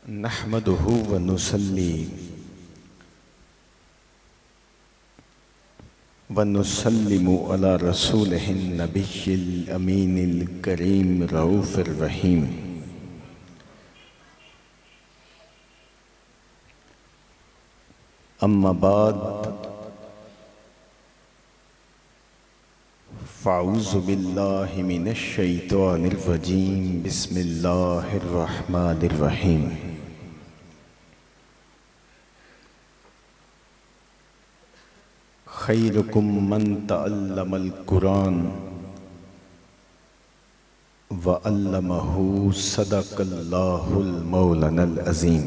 नहमदुहु व नुसल्ली व नुसल्लिमु अला रसूलिहिन नबिय्यिल अमीनिल करीम रऊफिर रहीम। अम्मा बाद फ़अऊज़ु बिल्लाहि मिनश शैतानिर रजीम। बिस्मिल्लाहिर रहमानिर रहीम। खैरुकुम मन तअल्लमल कुरान व अल्लमहु सदक़ल्लाहुल मौलानल अज़ीम।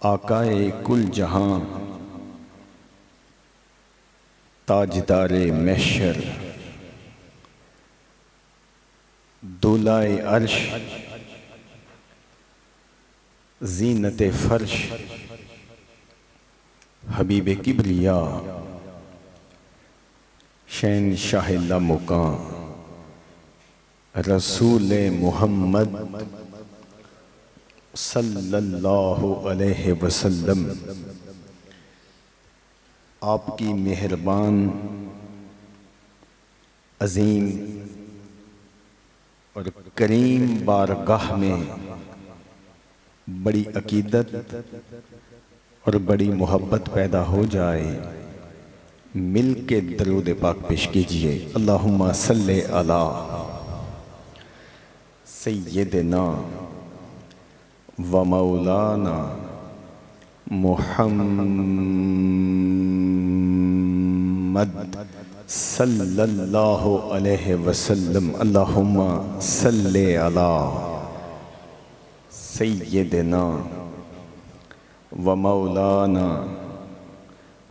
आकाए कुल जहां ताजदारे महशर दूलाए अर्श ज़ीनते फ़र्श हबीब किबरिया शहंशाह लामुकाम रसूल मुहम्मद सल्लल्लाहु अलैहि वसल्लम आपकी मेहरबान अजीम और करीम बारगाह में बड़ी अकीदत और बड़ी मोहब्बत पैदा हो जाए, मिल के दरूद पाक पेश कीजिए। अल्लाहुम्मा सल्ले अला सय्यिदना व मौलाना मुहम्मद सल्लल्लाहु अलैहि वसल्लम। अल्लाहुम्मा सल्ले अला सय्यिदना व मौलाना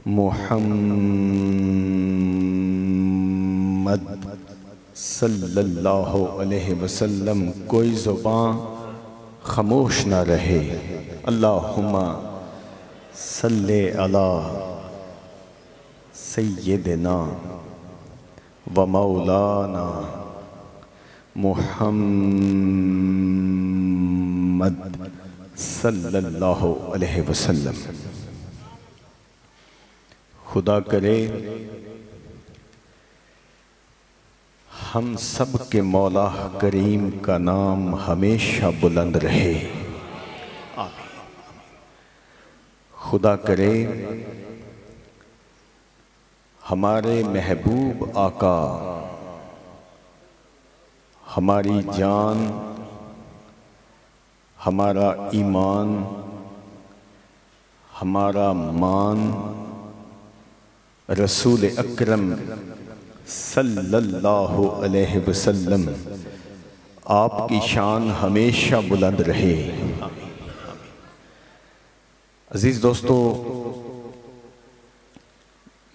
मुहम्मद सल्लल्लाहु अलैहि वसल्लम। कोई ज़ुबान खामोश ना रहे। अल्लाहुम्मा सल्ले अला सय्यिदना व मौलाना मुहम्मद सल्लल्लाहु अलैहि वसल्लम। खुदा करे हम सब के मौला करीम का नाम हमेशा बुलंद रहे। खुदा करे हमारे महबूब आका, हमारी जान, हमारा ईमान, हमारा मान रसूल अकरम सल्लल्लाहु अलैहि वसल्लम आपकी शान हमेशा बुलंद रहे। अजीज दोस्तों,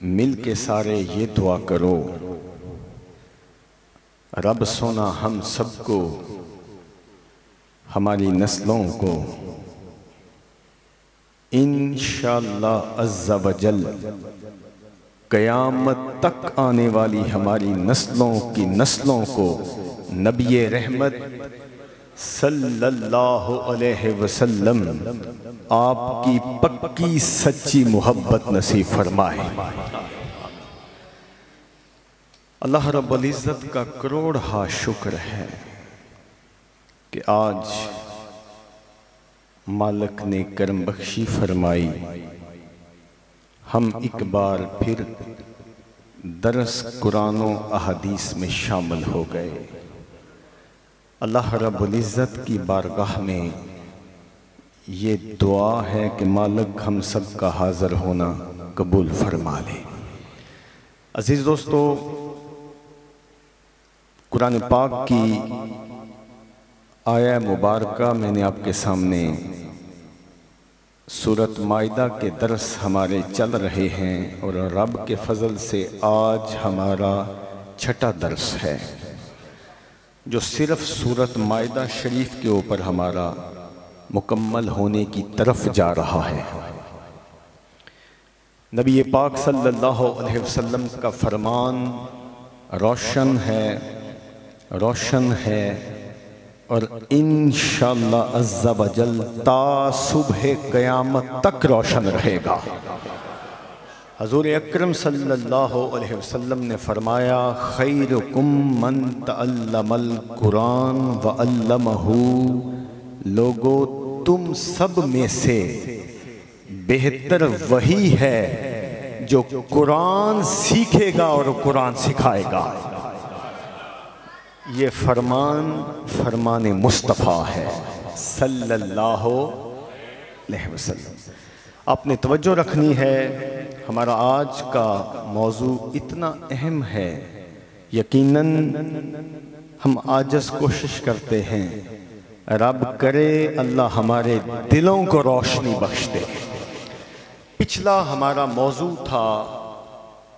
मिल के सारे ये दुआ करो, रब सोना हम सबको, हमारी नस्लों को इंशाअल्लाह अज़्ज़ा वजल क़यामत तक आने वाली हमारी नस्लों की नस्लों को नबी रहमत सल्लल्लाहु अलैहि वसल्लम आपकी पक्की सच्ची मोहब्बत नसीब फरमाए। अल्लाह रब्बुल इज़्ज़त का करोड़ हा शुक्र है कि आज मालिक ने करम बख्शी फरमाई, हम एक बार फिर दरस कुरान व अहदीस में शामिल हो गए। अल्लाह रब्बुल इज़्ज़त की बारगाह में ये दुआ है कि मालिक हम सब का हाज़िर होना कबूल फरमा ले। अज़ीज़ दोस्तों, कुरान पाक की आया मुबारका मैंने आपके सामने सूरत माइदा के दरस हमारे चल रहे हैं और रब के फजल से आज हमारा छठा दरस है जो सिर्फ सूरत माइदा शरीफ के ऊपर हमारा मुकम्मल होने की तरफ जा रहा है। नबी पाक सल्लल्लाहु अलैहि वसल्लम का फरमान रोशन है, रोशन है और इंशाअल्लाह अज़्ज़ा वजल ता सुबह क़यामत तक रोशन रहेगा। हज़ूर अकरम सल्लल्लाहु अलैहि वसल्लम ने फरमाया, खैरुकुम मन तअल्लमल कुरान व अल्लमहू, लोगो तुम सब में से बेहतर वही है जो कुरान सीखेगा और कुरान सिखाएगा। ये फरमान मुस्तफ़ा है सल्लल्लाहु अलैहि वसल्लम। आपने तवज्जो रखनी है, हमारा आज का मौजू इतना अहम है। यकीनन हम आजिज़ कोशिश करते हैं, रब करे अल्लाह हमारे दिलों को रोशनी बख्श दे। पिछला हमारा मौजू था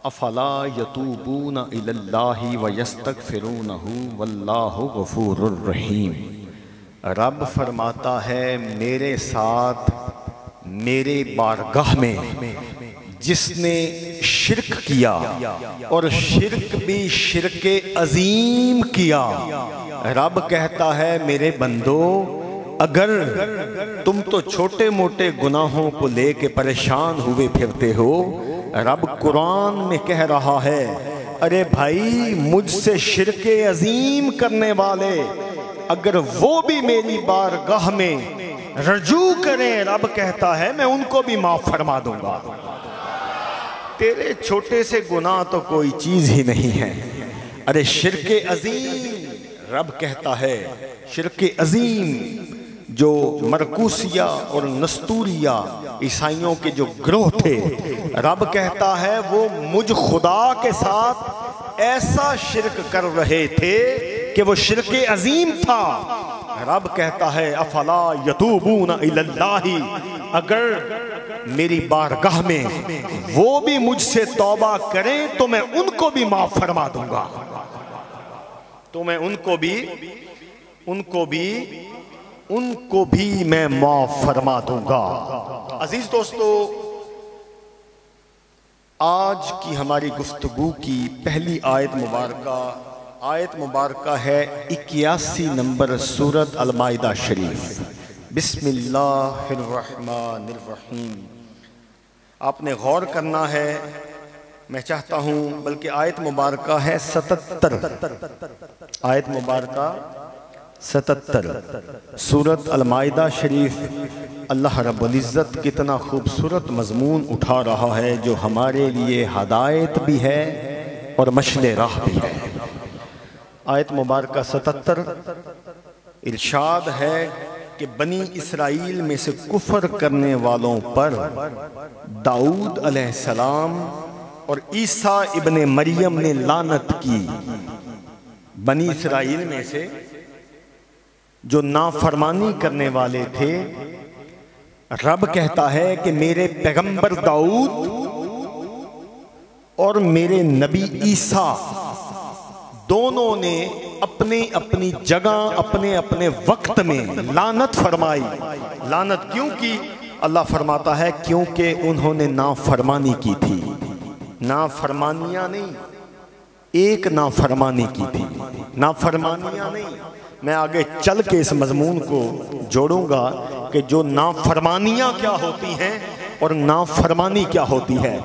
अफला यतूबूना इलल्लाहि व यस्तगफिरूनहु वल्लाहु गफूरुर रहीम। रब फरमाता है, मेरे साथ मेरे बारगाह में जिसने शिरक किया और शिरक भी शिरके अजीम किया, रब कहता है मेरे बंदो, अगर तुम तो छोटे मोटे गुनाहों को लेके परेशान हुए फिरते हो, रब कुरान में कह रहा है, अरे भाई मुझसे शिरके अजीम करने वाले अगर वो भी मेरी बारगाह में रजू करें, रब कहता है मैं उनको भी माफ फरमा दूंगा। तेरे छोटे से गुनाह तो कोई चीज ही नहीं है। अरे शिरके अजीम, रब कहता है शिरके अजीम जो मरकूसिया और नस्तूरिया ईसाइयों के जो ग्रोह थे, रब कहता है वो मुझ खुदा के साथ ऐसा शिरक कर रहे थे कि वो शिरके अजीम था। रब कहता है अफला यतूबूना इलल्लाहि, अगर मेरी बारगाह में वो भी मुझसे तौबा करें तो मैं उनको भी माफ फरमा दूंगा, तो मैं उनको भी मैं माफ फरमा दूंगा। अजीज दोस्तों, आज की हमारी गुफ्तगू की पहली आयत मुबारका है 81 नंबर सूरत अल-माइदा शरीफ। बिस्मिल्लाहिर्रहमानिर्रहीम। आपने गौर करना है, मैं चाहता हूँ, बल्कि आयत मुबारका है 77, आयत मुबारका 77 सूरत अल-माइदा शरीफ। अल्लाह रब्बुल इज़्ज़त कितना खूबसूरत मज़मून उठा रहा है जो हमारे लिए हदायत भी है और मशले राह भी है। आयत मुबारका 77 इरशाद है कि बनी इसराइल में से कुफर करने वालों पर दाऊद अलैहिस्सलाम और ईसा इब्ने मरियम ने लानत की। बनी इसराइल में से जो नाफरमानी करने वाले थे, रब कहता है कि मेरे पैगंबर दाऊद और मेरे नबी ईसा दोनों ने अपने अपनी जगह अपने अपने वक्त में लानत फरमाई। लानत क्यों की? अल्लाह फरमाता है क्योंकि उन्होंने नाफरमानी की थी। नाफरमानियां नहीं, एक नाफरमानी की थी, नाफरमानियां नहीं। मैं आगे चल के इस मजमून को जोड़ूंगा कि जो नाफरमानियां क्या होती हैं और नाफरमानी क्या होती है।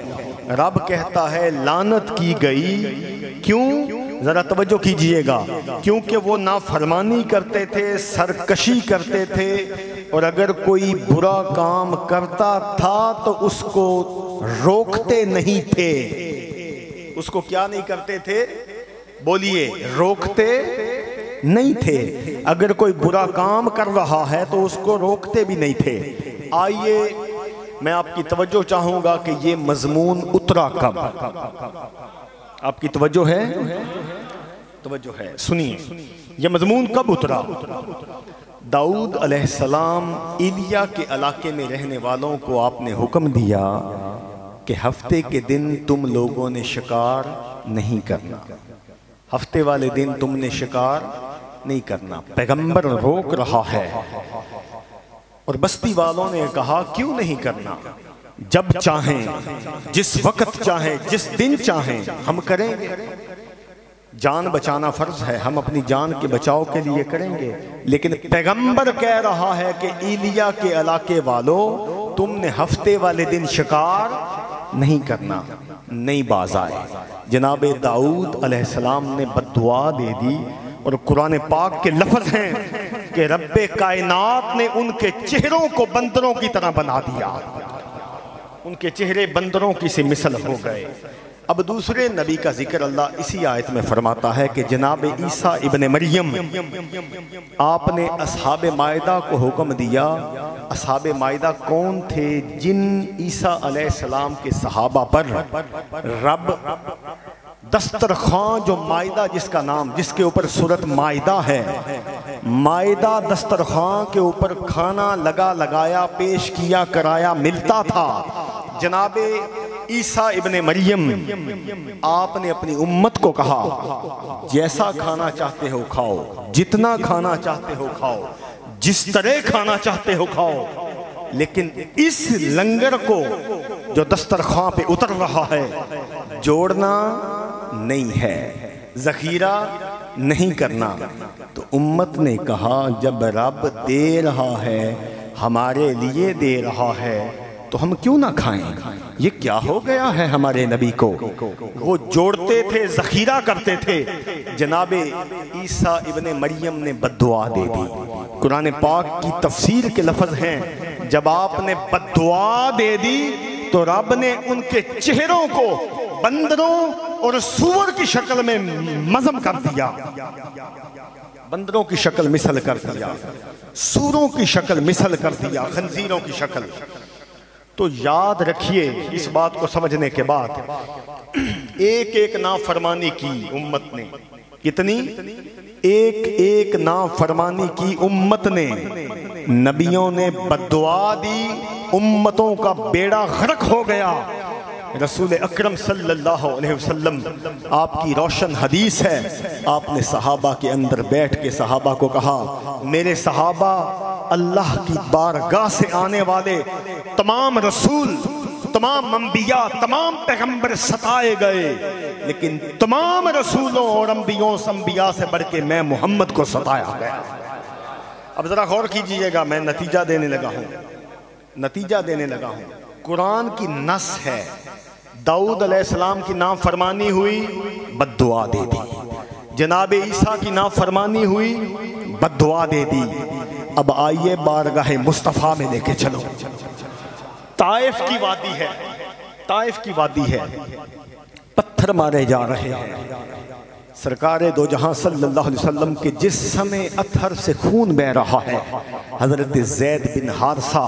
रब कहता है लानत की गई, क्यों? जरा तवज्जो कीजिएगा, क्योंकि वो नाफरमानी करते थे, सरकशी करते थे, और अगर कोई बुरा काम करता था तो उसको रोकते नहीं थे। उसको क्या नहीं करते थे? बोलिए, रोकते नहीं थे। अगर कोई बुरा काम कर रहा है तो उसको रोकते भी नहीं थे। आइए मैं आपकी तवज्जो चाहूंगा कि ये मजमून उतरा कब। आपकी तवज्जो है? तवज्जो है, सुनिए ये मजमून कब उतरा। दाऊद अलैहिस्सलाम इलिया के इलाके में रहने वालों को आपने हुक्म दिया कि हफ्ते के दिन तुम लोगों ने शिकार नहीं करना। हफ्ते वाले दिन तुमने शिकार नहीं करना। पैगंबर रोक रहा है और बस्ती वालों ने कहा क्यों नहीं करना? जब चाहें, जिस वक्त चाहें, जिस दिन चाहें हम करेंगे। जान बचाना फर्ज है, हम अपनी जान के बचाव के लिए करेंगे, लेकिन पैगंबर कह रहा है कि इलिया के इलाके वालों, तुमने हफ्ते वाले दिन शिकार नहीं करना, नहीं बाज आए। जनाब दाऊद अलैहिस्सलाम ने बद्दुआ दे दी और कुरान पाक के लफ्ज हैं कि रब्बे कायनात ने उनके चेहरों को बंदरों की तरह बना दिया, उनके चेहरे बंदरों की सी मिसल हो गए। अब दूसरे नबी का जिक्र अल्लाह इसी आयत में फरमाता है कि जनाब ईसा इब्ने मरियम, आपने असहाब मायदा को हुक्म दिया। असहाब मायदा कौन थे? जिन ईसा अलैहिस्सलाम के सहाबा पर रब दस्तरखान, जो मायदा जिसका नाम, जिसके ऊपर सूरत मायदा है, मायदा दस्तरखान के ऊपर खाना लगा लगाया, पेश किया कराया मिलता था। जनाबे ईसा इब्ने मरियम, आपने अपनी उम्मत को कहा जैसा खाना चाहते हो खाओ, जितना खाना चाहते हो खाओ, जिस तरह खाना चाहते हो खाओ, लेकिन इस लंगर को जो दस्तरखान पे उतर रहा है जोड़ना नहीं है, जखीरा नहीं करना। तो उम्मत ने कहा जब रब दे रहा है, हमारे लिए दे रहा है, तो हम क्यों ना खाएं? ये क्या हो गया है हमारे नबी को? वो जोड़ते थे, जखीरा करते थे। जनाबे ईसा इब्ने मरियम ने बद्दुआ दे दी। कुरान पाक की तफसीर के लफ्ज हैं, जब आपने बद्दुआ दे दी तो रब ने उनके चेहरों को बंदरों और सूअर की शक्ल में मज़म कर दिया, बंदरों की शक्ल मिसल कर दिया, सूरों की शक्ल मिसल कर दिया, खंजीरों की शक्ल। तो याद रखिए इस बात को समझने के बाद, एक एक नाफरमानी की उम्मत ने, कितनी? एक एक नाफरमानी की उम्मत ने, नबियों ने बद्दुआ दी, उम्मतों का बेड़ा गर्क हो गया। रसूल अकरम सल्लल्लाहु अलैहि वसल्लम, आपकी रोशन हदीस है, आपने सहाबा के अंदर बैठ के सहाबा को कहा, मेरे सहाबा, अल्लाह की बारगाह से आने वाले तमाम रसूल, तमाम अंबिया, तमाम पैगंबर सताए गए, लेकिन तमाम रसूलों और अंबिया से बढ़ के मैं मोहम्मद को सताया गया। अब जरा गौर कीजिएगा, मैं नतीजा देने लगा हूँ, नतीजा देने लगा हूँ। कुरान की नस है, दाऊद अलैहिस्सलाम की नाफरमानी हुई, बद्दुआ दे दी। जनाब ईसा की नाफरमानी हुई, बद्दुआ दे दी। अब आइए बारगाहे मुस्तफ़ा में लेके चलो। ताइफ की वादी है, ताइफ की वादी है, पत्थर मारे जा रहे हैं। सरकारे दो जहां सल्लल्लाहु अलैहि वसल्लम के जिस समय अत्थर से खून बह रहा है, हजरत ज़ैद बिन हारिसा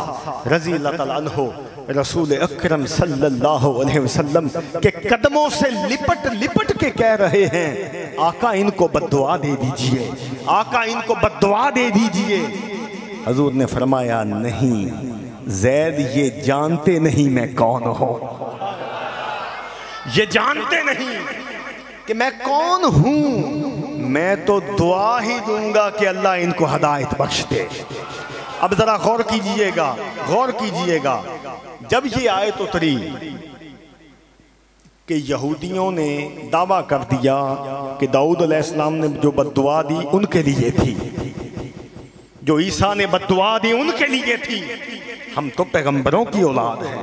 रज़ी अल्लाह तआला अन्हु रसूल अकरम सल्लल्लाहु अलैहि वसल्लम के कदमों से लिपट लिपट के कह रहे हैं, आका इनको बद्दुआ दे दीजिए, आका इनको बद्दुआ दे दीजिए। हजूर ने फरमाया, नहीं ज़ैद, ये जानते नहीं मैं कौन हूं, ये जानते नहीं कि मैं कौन हूं, मैं तो दुआ ही दूंगा कि अल्लाह इनको हदायत बख्श दे। अब जरा गौर कीजिएगा, गौर कीजिएगा, जब ये आयत उतरी कि यहूदियों ने दावा कर दिया कि दाऊद अलैहिस्सलाम ने जो बद्दुआ दी उनके लिए थी, जो ईसा ने बद्दुआ दी उनके लिए थी, हम तो पैगंबरों की औलाद हैं,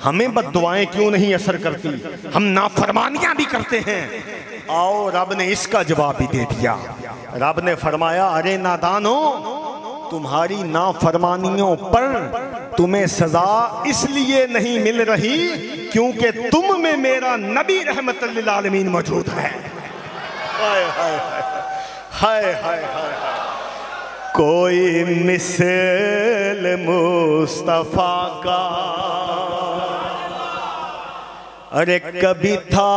हमें बद्दुआएं क्यों नहीं असर करती, हम नाफरमानियां भी करते हैं। आओ, रब ने इसका जवाब भी दे दिया। रब ने फरमाया, अरे नादानो, तुम्हारी नाफरमानियों पर तुम्हें सजा इसलिए नहीं मिल रही क्योंकि तुम में मेरा नबी रहमतुल लिल आलमीन मौजूद है। हाय हाय हाय हाय हाय, कोई मिसल मुस्तफा का अरे कभी था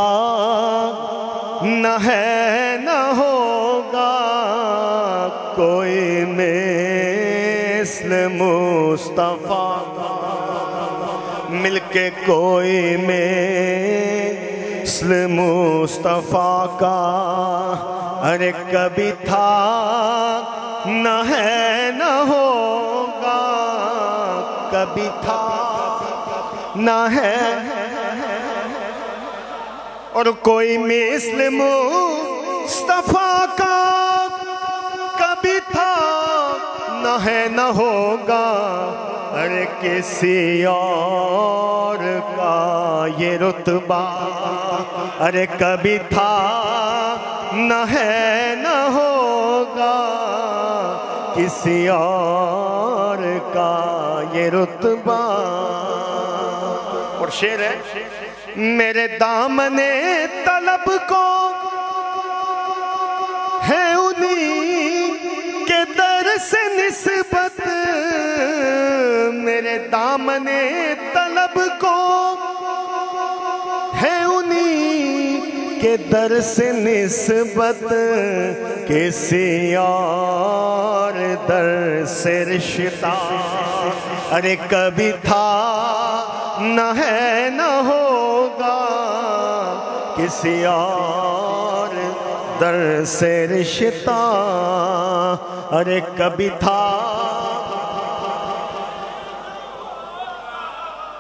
न है न होगा, कोई मिस्ल मुस्तफा मिलके कोई मिस्ल मुस्तफा का अरे कभी था न है न होगा, कभी था न है, और कोई मिस्ल कभी था न है न होगा, अरे किसी और का ये रुतबा, अरे कभी था न है न होगा, किसी और का ये रुतबा। और शेर है, मेरे दामने तलब को है उन्हीं के दर से निस्बत, मेरे दामने तलब को है उन्हीं के दर से निस्बत, किसी और दर से रिश्ता, अरे कभी था न है न होगा, किसी और दर से रिश्ता, अरे कभी था।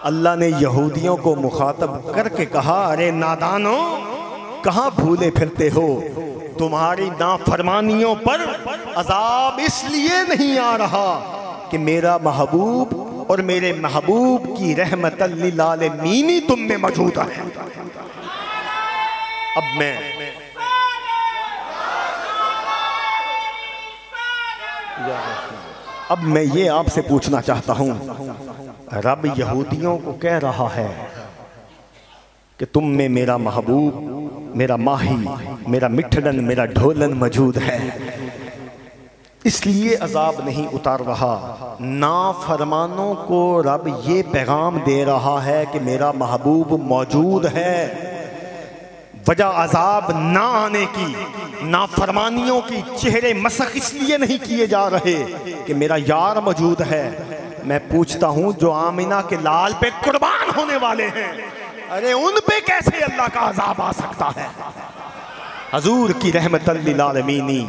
अल्लाह ने यहूदियों को मुखातब करके कहा, अरे नादानो कहाँ भूले फिरते हो, तुम्हारी नाफरमानियों पर अजाब इसलिए नहीं आ रहा कि मेरा महबूब और मेरे महबूब की रहमतल लिल आलमीन तुम में मौजूद है। अब मैं ये आपसे पूछना चाहता हूं, रब यहूदियों को कह रहा है कि तुम में मेरा महबूब, मेरा माही, मेरा मिठड़न, मेरा ढोलन मौजूद है, इसलिए अजाब नहीं उतार रहा। नाफरमानों को रब ये पैगाम दे रहा है कि मेरा महबूब मौजूद है। वजह अजाब ना आने की, नाफरमानियों की चेहरे मसख इसलिए नहीं किए जा रहे कि मेरा यार मौजूद है। मैं पूछता हूं, जो आमिना के लाल पे कुर्बान होने वाले हैं, अरे उन पे कैसे अल्लाह का अजाब आ सकता है? हजूर की रहमतल लिल आलमीनी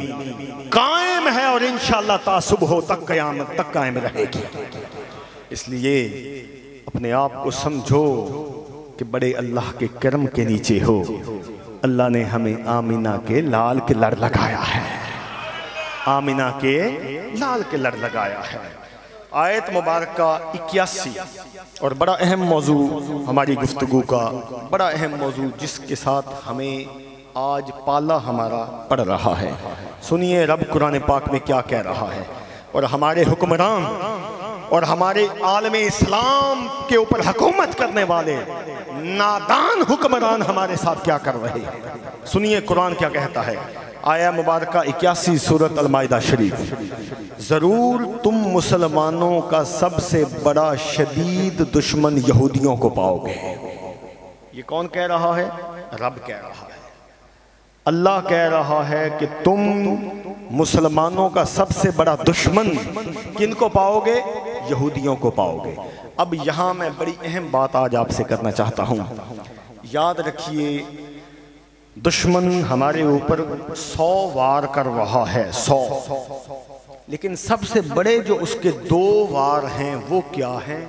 कायम है और इंशाअल्लाह ता सुबह तक क़यामत तक कायम रहेगी। इसलिए अपने आप को समझो कि बड़े अल्लाह के करम के नीचे हो। अल्लाह ने हमें आमिना के लाल के लड़ लगाया है, आमिना के लाल के लड़ लगाया है। आयत मुबारक 81 और बड़ा अहम मौजू हमारी गुफ्तगू का, बड़ा अहम मौजू जिसके साथ हमें आज पाला हमारा पड़ रहा है। सुनिए रब कुरान पाक में क्या कह रहा है, और हमारे हुक्मरान और हमारे आलम इस्लाम के ऊपर हुकूमत करने वाले नादान हुक्मरान हमारे साथ क्या कर रहे हैं। सुनिए कुरान क्या कहता है, आया मुबारक 81 सूरत अल-माइदा शरीफ। जरूर तुम मुसलमानों का सबसे बड़ा शदीद दुश्मन यहूदियों को पाओगे। ये कौन कह रहा है? रब कह रहा है। अल्लाह कह रहा है कि तुम मुसलमानों का सबसे बड़ा दुश्मन किनको पाओगे? यहूदियों को पाओगे। अब यहाँ मैं बड़ी अहम बात आज आपसे करना चाहता हूँ। याद रखिए, दुश्मन हमारे ऊपर 100 वार कर रहा है, 100, लेकिन सबसे बड़े जो उसके 2 वार हैं वो क्या हैं?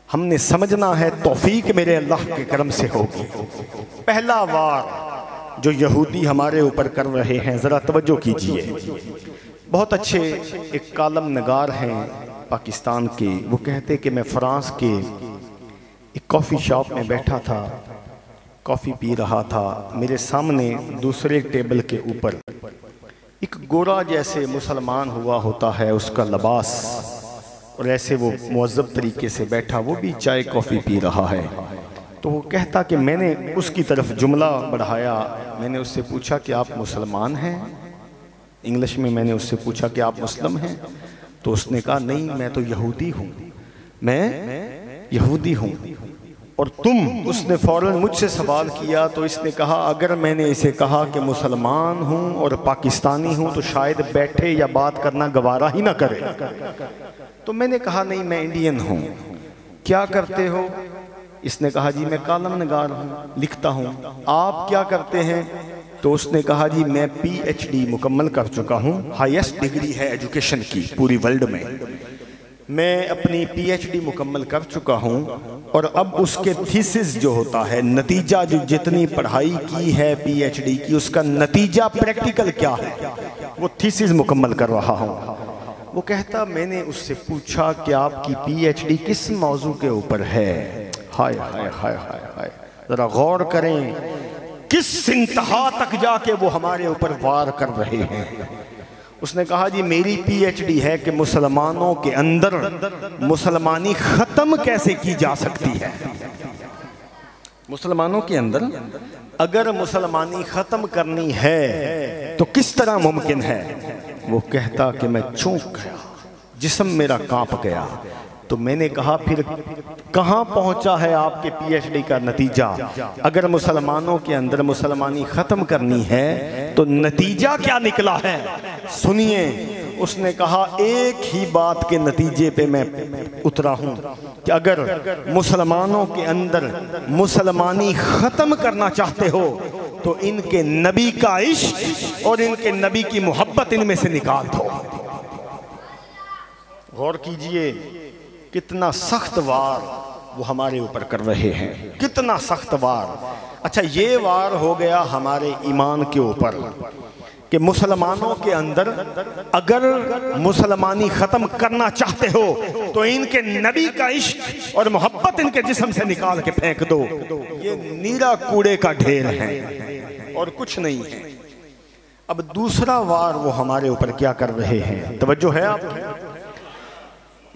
हमने समझना है, तौफीक मेरे अल्लाह के करम से होगी। पहला वार जो यहूदी हमारे ऊपर कर रहे हैं, ज़रा तवज्जो कीजिए। बहुत अच्छे एक कालम नगार हैं पाकिस्तान के, वो कहते कि मैं फ्रांस के एक कॉफ़ी शॉप में बैठा था, कॉफ़ी पी रहा था। मेरे सामने दूसरे टेबल के ऊपर एक गोरा जैसे मुसलमान हुआ होता है, उसका लिबास, और ऐसे वो मुअज़्ज़ब तरीके से बैठा, वो भी चाय कॉफ़ी पी रहा है। तो वो कहता कि मैंने उसकी तरफ जुमला बढ़ाया, मैंने उससे पूछा कि आप मुसलमान हैं? इंग्लिश में मैंने उससे पूछा कि आप मुस्लिम हैं? तो उसने कहा नहीं, मैं तो यहूदी हूँ, मैं यहूदी हूँ। और तुम? उसने फ़ौरन मुझसे सवाल किया। तो इसने कहा अगर मैंने इसे कहा कि मुसलमान हूँ और पाकिस्तानी हूँ तो शायद बैठे या बात करना गवारा ही ना करे। तो मैंने कहा नहीं, मैं इंडियन हूँ। क्या करते हो? इसने कहा जी मैं कालम नगार हूँ, लिखता हूँ। आप क्या करते हैं? तो उसने कहा जी मैं PhD मुकम्मल कर चुका हूँ, हाईएस्ट डिग्री है एजुकेशन की पूरी वर्ल्ड में। मैं अपनी पीएचडी मुकम्मल कर चुका हूँ और अब उसके थीसिस जो होता है, नतीजा, जो जितनी पढ़ाई की है पीएचडी की उसका नतीजा प्रैक्टिकल क्या है, वो थीसिस मुकम्मल कर रहा हूँ। वो कहता, मैंने उससे पूछा कि आपकी पीएचडी किस मौजू के ऊपर है। हाय हाय हाय हाय हाय, जरा गौर करें किस इंतहा तक जाके वो हमारे ऊपर वार कर रहे हैं। उसने कहा, जी मेरी पीएचडी है कि मुसलमानों के अंदर मुसलमानी खत्म कैसे की जा सकती है। मुसलमानों के अंदर अगर मुसलमानी खत्म करनी है तो किस तरह मुमकिन है। वो कहता कि मैं चौंक गया, जिस्म मेरा कांप गया। तो मैंने कहा, फिर कहाँ पहुंचा है आपके पीएचडी का नतीजा। अगर मुसलमानों के अंदर मुसलमानी खत्म करनी है तो नतीजा क्या निकला है, सुनिए। उसने कहा, एक ही बात के नतीजे पे मैं उतरा हूं कि अगर मुसलमानों के अंदर मुसलमानी खत्म करना चाहते हो तो इनके नबी का इश्क और इनके नबी की मोहब्बत इनमें से निकाल दो। गौर कीजिए कितना सख्त वार वो हमारे ऊपर कर रहे हैं, कितना सख्त वार। अच्छा, ये वार हो गया हमारे ईमान के ऊपर कि मुसलमानों के अंदर अगर मुसलमानी खत्म करना चाहते हो तो इनके नबी का इश्क और मोहब्बत इनके जिस्म से निकाल के फेंक दो। ये नीरा कूड़े का ढेर है और कुछ नहीं है। अब दूसरा वार वो हमारे ऊपर क्या कर रहे हैं, तवज्जो है आप।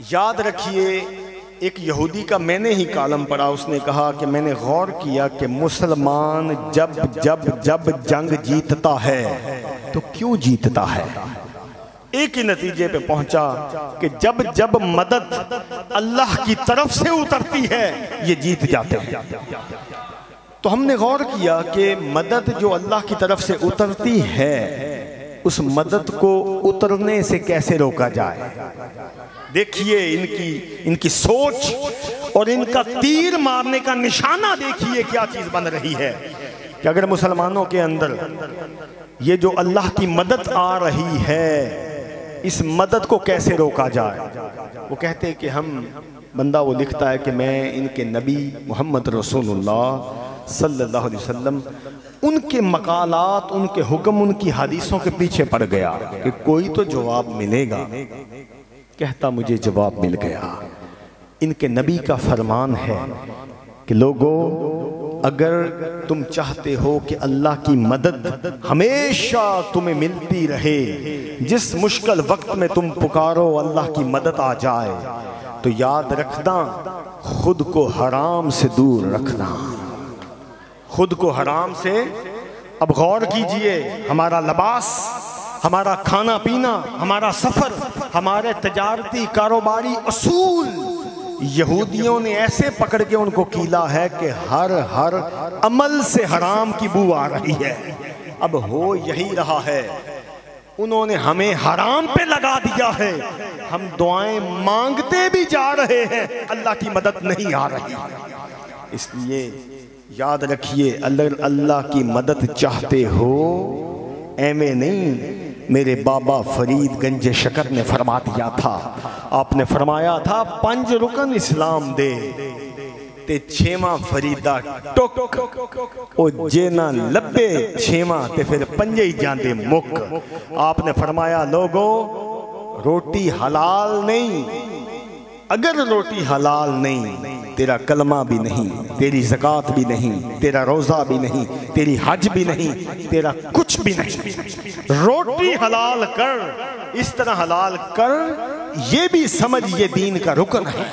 याद रखिए, एक यहूदी का मैंने ही कालम पढ़ा, उसने कहा कि मैंने गौर किया कि मुसलमान जब जब जब जंग जीतता है तो क्यों जीतता है। एक ही नतीजे पे पहुंचा कि जब जब मदद अल्लाह की तरफ से उतरती है ये जीत जाते हैं। तो हमने गौर किया कि मदद जो अल्लाह की तरफ से उतरती है उस मदद को उतरने से कैसे रोका जाए। देखिए इनकी सोच और इनका तीर मारने का निशाना देखिए क्या चीज बन रही है कि अगर मुसलमानों के अंदर ये जो अल्लाह की मदद आ रही है इस मदद को कैसे रोका जाए। वो कहते हैं कि हम बंदा वो लिखता है कि मैं इनके नबी मोहम्मद रसूलुल्लाह सल्लल्लाहु अलैहि वसल्लम उनके मकालात, उनके हुक्म, उनकी हदीसों के पीछे पड़ गया कि कोई तो जवाब मिलेगा। कहता, मुझे जवाब मिल गया। इनके नबी का फरमान है कि लोगों, अगर तुम चाहते हो कि अल्लाह की मदद हमेशा तुम्हें मिलती रहे, जिस मुश्किल वक्त में तुम पुकारो अल्लाह की मदद आ जाए, तो याद रखना खुद को हराम से दूर रखना, खुद को हराम से। अब गौर कीजिए, हमारा लिबास, हमारा खाना पीना, हमारा सफर, हमारे तजारती कारोबारी असूल यहूदियों ने ऐसे पकड़ के उनको कीला है कि हर हर अमल से हराम की बू आ रही है। अब हो यही रहा है, उन्होंने हमें हराम पे लगा दिया है। हम दुआएं मांगते भी जा रहे हैं, अल्लाह की मदद नहीं आ रही। इसलिए याद रखिए, अल्लाह की मदद चाहते हो, एमे नहीं। मेरे बाबा फरीद गंज शकर ने फरमा दिया था, आपने फरमाया था, 5 रुकन इस्लाम दे ते 6वां फरीदा टुक ओ जे ना लब्बे 6वां ते फिर 5 ही जांदे मुक। आपने फरमाया, लोगो रोटी हलाल नहीं, अगर रोटी हलाल नहीं, तेरा कलमा भी नहीं, तेरी ज़कात भी नहीं, तेरा रोज़ा भी नहीं, तेरी हज भी नहीं, तेरा कुछ भी नहीं। रोटी हलाल कर, इस तरह हलाल कर, ये भी समझ ये दीन का रुकन है।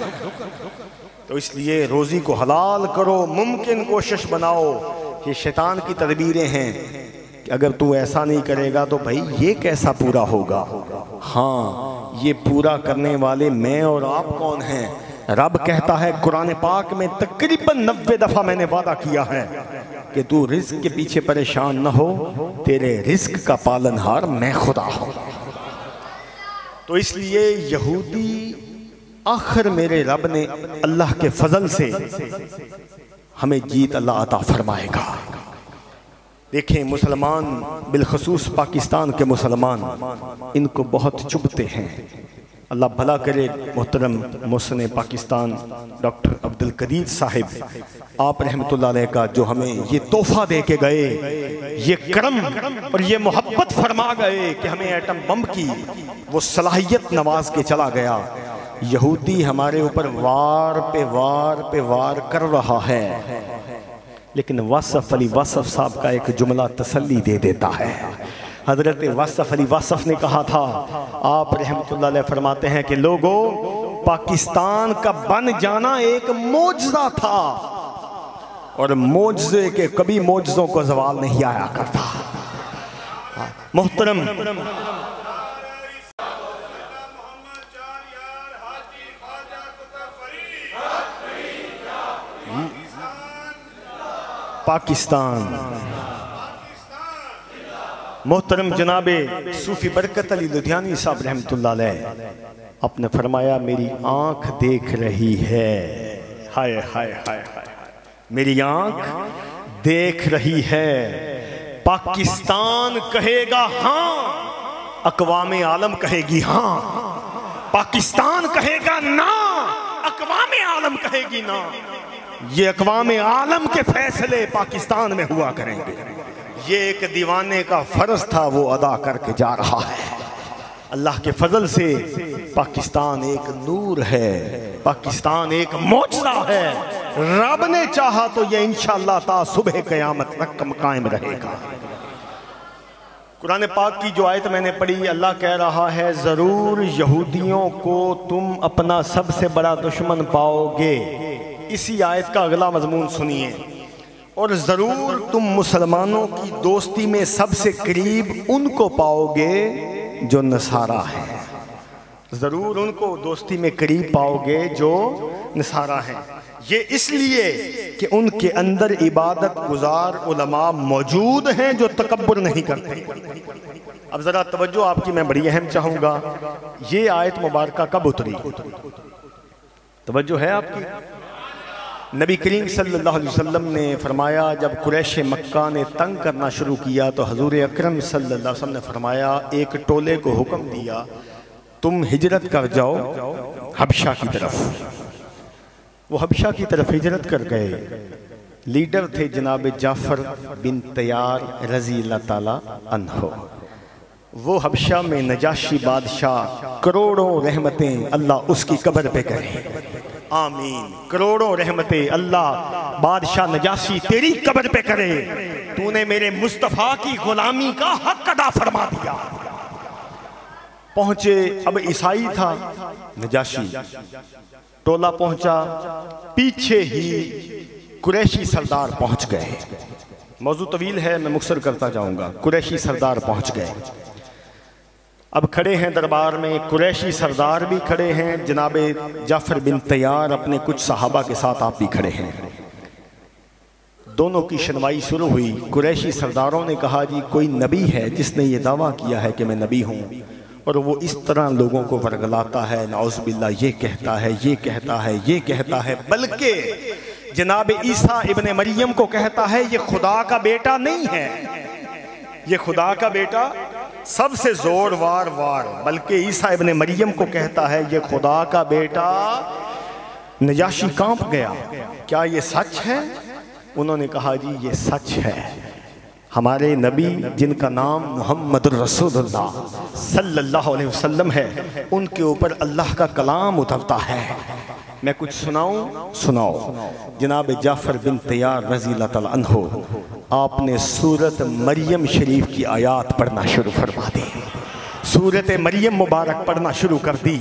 तो इसलिए रोज़ी को हलाल करो, मुमकिन कोशिश बनाओ। ये शैतान की तदबीरें हैं कि अगर तू ऐसा नहीं करेगा तो भाई ये कैसा पूरा होगा। हाँ, ये पूरा करने वाले मैं और आप कौन हैं। रब कहता है कुरान पाक में, तकरीबन 90 दफा मैंने वादा किया है कि तू रिस्क के पीछे परेशान न हो, तेरे रिस्क का पालनहार मैं खुदा हूं। तो इसलिए यहूदी आखिर मेरे रब ने अल्लाह के फजल से हमें जीत अल्लाह अता फरमाएगा। देखें, मुसलमान बिलखसूस पाकिस्तान के मुसलमान, इनको बहुत चुभते हैं अल्लाह भला करे मोहतरम मोहसिन पाकिस्तान डॉक्टर अब्दुल कदीर साहिब, आप रहमतुल्लाह अलैह का जो हमें ये तोहफा दे के गए, ये करम और ये मोहब्बत फरमा गए कि हमें एटम बम की वो सलाहियत नवाज के चला गया। यहूदी हमारे ऊपर वार पे वार पे वार कर रहा है, लेकिन वासफ अली वासफ साहब का एक जुमला तसल्ली दे देता है। हजरत वासफ अली वासफ ने कहा था, आप रहमतुल्लाह अलैह फरमाते हैं कि लोगों, पाकिस्तान का बन जाना एक मोजज़ा था और मोजज़े के कभी मोजज़ों को ज़वाल नहीं आया करता। मोहतरम पाकिस्तान, मोहतरम जनाबे सूफी बरकत अली लुधियानी साहब रहमतुल्लाह अलैह आपने फरमाया, मेरी आंख देख रही है, हाय हाय हाय हाय, मेरी आंख देख रही है, पाकिस्तान कहेगा हाँ, अक़वामे आलम कहेगी हाँ, पाकिस्तान कहेगा ना, अक़वामे आलम कहेगी ना। ये अक़वामे आलम के फैसले पाकिस्तान में हुआ करेंगे। ये एक दीवाने का फर्ज था, वो अदा करके जा रहा है। अल्लाह के फजल से पाकिस्तान एक नूर है, पाकिस्तान एक मौजज़ा है। रब ने चाहा तो ये इंशाअल्लाह ता सुबह क़यामत तक कायम रहेगा। कुरान पाक की जो आयत मैंने पढ़ी, अल्लाह कह रहा है, ज़रूर यहूदियों को तुम अपना सबसे बड़ा दुश्मन पाओगे। इसी आयत का अगला मजमून सुनिए, और ज़रूर तुम मुसलमानों की दोस्ती में सबसे करीब उनको पाओगे जो नसारा है। ज़रूर उनको दोस्ती में करीब पाओगे जो नसारा हैं। ये इसलिए कि उनके अंदर इबादत गुजार उलमा मौजूद हैं जो तकब्बुर नहीं करते। अब ज़रा तवज्जो आपकी मैं बड़ी अहम चाहूँगा, ये आयत मुबारका कब उतरी? तवज्जो है आपकी? नबी करीम सल्लल्लाहु अलैहि वसल्लम ने फरमाया, जब कुरैश मक्का ने तंग करना शुरू किया तो हजूर अकरम सल्लल्लाहु अलैहि वसल्लम ने फरमाया, एक टोले को हुक्म दिया, तुम हिजरत कर जाओ हबशा की तरफ। वो हबशा की तरफ हिजरत कर गए। लीडर थे जनाब जाफर बिन तैयार रज़ी अल्लाह ताला अन्हो। वो हबशा में नजाशी बादशाह, करोड़ों रहमतें अल्लाह उसकी कब्र पे करे, आमीन। करोड़ों रहमतें अल्लाह बादशाह नजाशी तेरी कब्र पे करे। तूने मेरे मुस्तफ़ा की गुलामी का हक अदा फरमा दिया। पहुंचे, अब ईसाई था नजाशी, टोला पहुंचा, पीछे ही कुरैशी सरदार पहुंच गए। मौजू तवील है, मैं मुख्तसर करता जाऊंगा। कुरैशी सरदार पहुंच गए। अब खड़े हैं दरबार में, कुरैशी सरदार भी खड़े हैं, जनाबे जाफर बिन तैयार अपने कुछ सहाबा के साथ आप भी खड़े हैं। दोनों की सुनवाई शुरू हुई। कुरैशी सरदारों ने कहा, जी कोई नबी है जिसने ये दावा किया है कि मैं नबी हूँ, और वो इस तरह लोगों को वर्गलाता है, नाउज़ुबिल्लाह, ये कहता है, ये कहता है, ये कहता है, बल्कि जनाब ईसा इब्ने मरियम को कहता है ये खुदा का बेटा नहीं है, ये खुदा का बेटा सबसे जोर वार, बल्कि ईसा इब्ने मरियम को कहता है ये खुदा का बेटा। नजाशी कांप गया, क्या ये सच है? उन्होंने कहा, जी ये सच है। हमारे नबी जिनका नाम मुहम्मदुर रसूलुल्लाह सल्लल्लाहु अलैहि वसल्लम है, उनके ऊपर अल्लाह का कलाम उतरता है। मैं कुछ सुनाऊं? सुनाओ। जनाब जाफर बिन तैयार रज़ी अल्लाह ताला अन्हो, आपने सूरत मरियम शरीफ की आयात पढ़ना शुरू फरमा दी। सूरत मरियम मुबारक पढ़ना शुरू कर दी।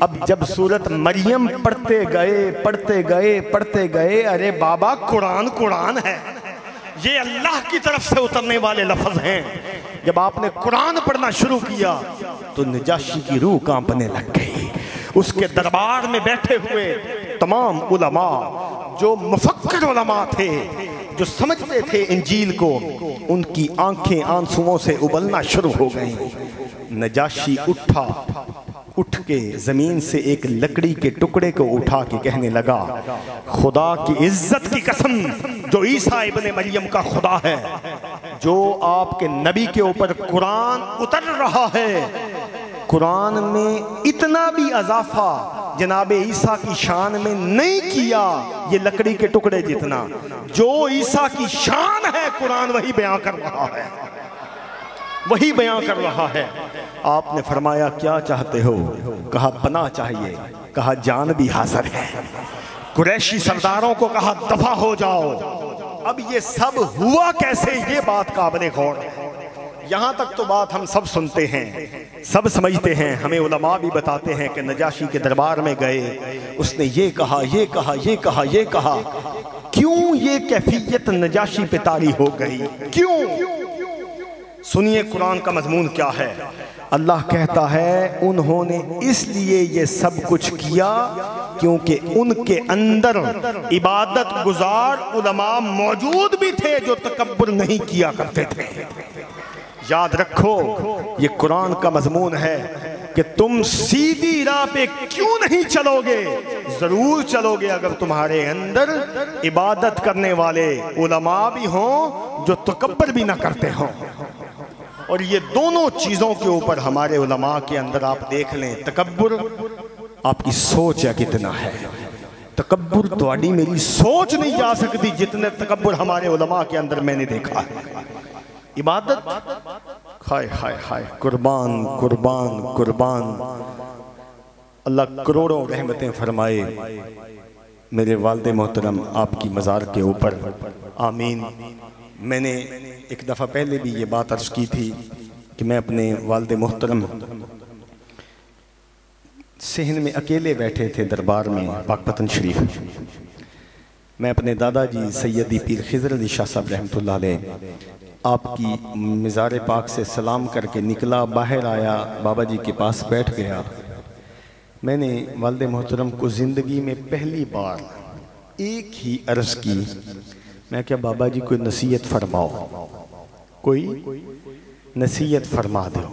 अब जब सूरत मरियम पढ़ते गए, पढ़ते गए, पढ़ते गए, अरे बाबा कुरान कुरान है, ये अल्लाह की तरफ से उतरने वाले लफ्ज हैं। जब आपने कुरान पढ़ना शुरू किया तो नजाशी की रूह कांपने लग गई। उसके दरबार में बैठे हुए तमाम उलमा, जो मुफक्किर उलमा थे, जो समझते थे इंजील को, उनकी आंखें आंसुओं से उबलना शुरू हो गईं। नजाशी उठा, उठ के जमीन से एक लकड़ी के टुकड़े को उठा के कहने लगा, खुदा की इज्जत की कसम, जो ईसा इब्ने मरियम का खुदा है, जो आपके नबी के ऊपर कुरान उतर रहा है, कुरान में इतना भी इजाफा जनाब ईसा की शान में नहीं किया, ये लकड़ी के टुकड़े जितना। जो ईसा की शान है कुरान वही बयां कर रहा है, वही बयां कर रहा है। आपने फरमाया क्या चाहते हो? कहा पनाह चाहिए। कहा जान भी हाजिर है। कुरैशी सरदारों को कहा दफा हो जाओ। अब ये सब हुआ कैसे, ये बात काबिल गौर है। यहाँ तक तो बात हम सब सुनते हैं, सब समझते हैं। हमें उलमा भी बताते हैं कि नजाशी के दरबार में गए, उसने ये कहा, ये कहा, ये कहा, ये कहा। क्यों ये कैफियत नजाशी पे तारी हो गई, क्यों? सुनिए कुरान का मजमून क्या है। अल्लाह कहता है उन्होंने इसलिए ये सब कुछ किया क्योंकि उनके अंदर इबादत गुजार उलमा मौजूद भी थे जो तकब्बुर नहीं किया करते थे। याद रखो ये कुरान का मजमून है कि तुम सीधी राह पे क्यों नहीं चलोगे? जरूर चलोगे अगर तुम्हारे अंदर इबादत करने वाले उलमा भी हों जो तकब्बुर भी ना करते हों। और ये दोनों चीजों के ऊपर हमारे उलमा के अंदर आप देख लें, तकब्बुर आपकी सोच या कितना है। तकब्बुर तुम्हारी मेरी सोच नहीं जा सकती जितने तकब्बुर हमारे उलमा के अंदर मैंने देखा है। इबादत, हाय हाय हाय, कुर्बान कुर्बान कुर्बान। अल्लाह करोड़ों रहमतें फरमाए मेरे वालिद मोहतरम आपकी मज़ार के ऊपर, आमीन। मैंने एक दफ़ा पहले भी ये बात अर्ज़ की थी कि मैं अपने वालिद मोहतरम सहन में अकेले बैठे थे दरबार में पाकपतन शरीफ। मैं अपने दादाजी सैयदी पीर खिज़र अली शाह साहब रहमतुल्लाह अलैह आपकी मज़ार पाक से सलाम करके निकला, बाहर आया, बाबा जी के पास बैठ गया। मैंने वालिद मोहतरम को ज़िंदगी में पहली बार एक ही अर्ज़ की, मैं क्या बाबा जी कोई नसीहत फरमाओ, कोई नसीहत फरमा दो।